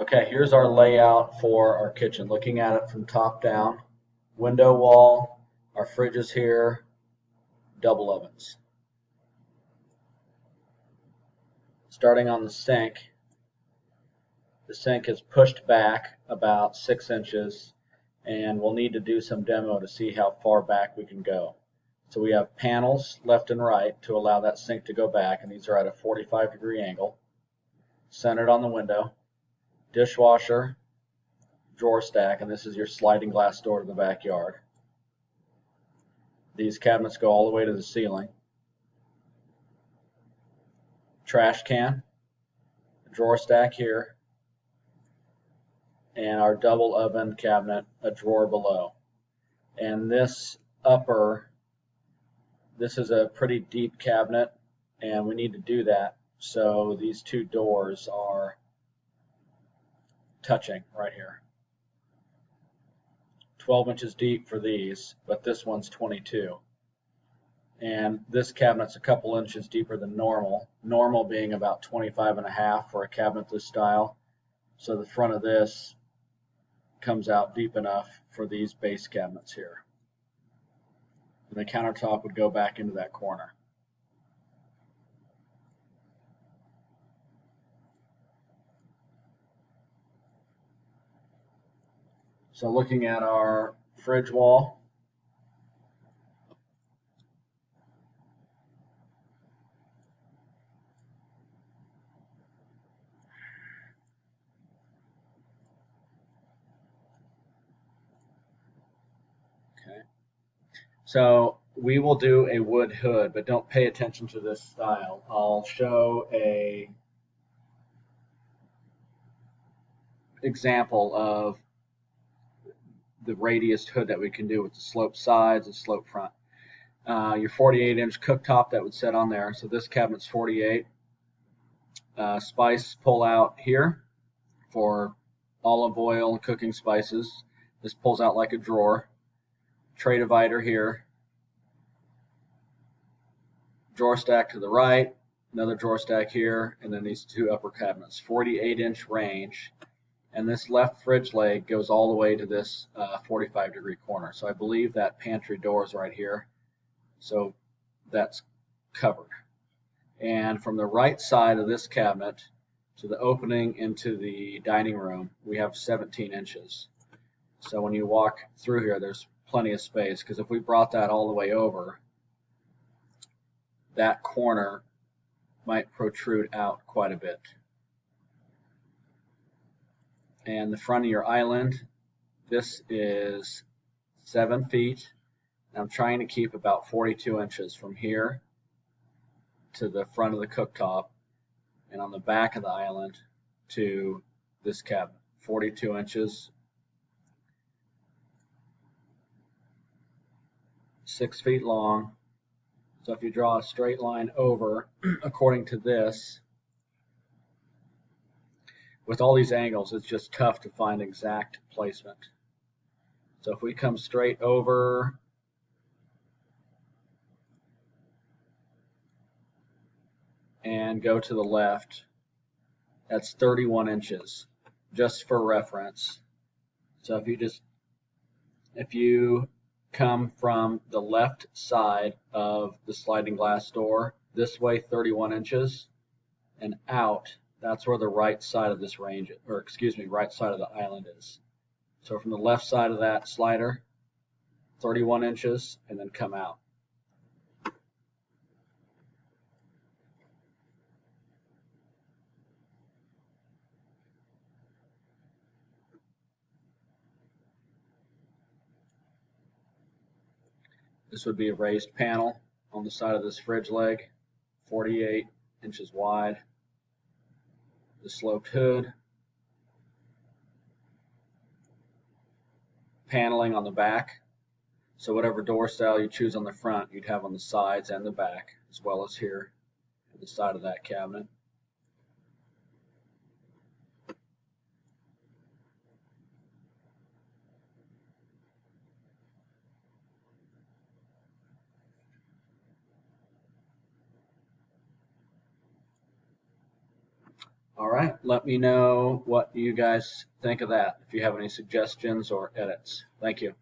Okay, here's our layout for our kitchen. Looking at it from top down, window wall, our fridge is here, double ovens. Starting on the sink is pushed back about 6 inches, and we'll need to do some demo to see how far back we can go. So we have panels left and right to allow that sink to go back, and these are at a 45-degree angle, centered on the window. Dishwasher, drawer stack, and this is your sliding glass door to the backyard. These cabinets go all the way to the ceiling. Trash can, drawer stack here, and our double oven cabinet, a drawer below. And this is a pretty deep cabinet, and we need to do that. So these two doors are touching right here. 12 inches deep for these, but this one's 22. And this cabinet's a couple inches deeper than normal, normal being about 25.5 for a cabinet this style. So the front of this comes out deep enough for these base cabinets here. And the countertop would go back into that corner. So looking at our fridge wall, okay. So we will do a wood hood, but don't pay attention to this style. I'll show a example of the radius hood that we can do with the sloped sides and sloped front. Your 48-inch cooktop that would sit on there. So this cabinet's 48. Spice pull out here for olive oil and cooking spices. This pulls out like a drawer. Tray divider here. Drawer stack to the right. Another drawer stack here. And then these two upper cabinets. 48-inch range. And this left fridge leg goes all the way to this 45-degree corner. So I believe that pantry door is right here. So that's covered. And from the right side of this cabinet to the opening into the dining room, we have 17 inches. So when you walk through here, there's plenty of space, because if we brought that all the way over, that corner might protrude out quite a bit. And the front of your island, this is 7 feet. I'm trying to keep about 42 inches from here to the front of the cooktop, and on the back of the island to this cabinet. 42 inches, 6 feet long. So if you draw a straight line over, according to this, with all these angles, it's just tough to find exact placement. So if we come straight over and go to the left, that's 31 inches, just for reference. So if you come from the left side of the sliding glass door this way 31 inches and out, that's where the right side of this range, or excuse me, right side of the island is. So from the left side of that slider, 31 inches, and then come out. This would be a raised panel on the side of this fridge leg, 48 inches wide. The sloped hood, paneling on the back. So whatever door style you choose on the front, you'd have on the sides and the back, as well as here at the side of that cabinet. All right, let me know what you guys think of that, if you have any suggestions or edits. Thank you.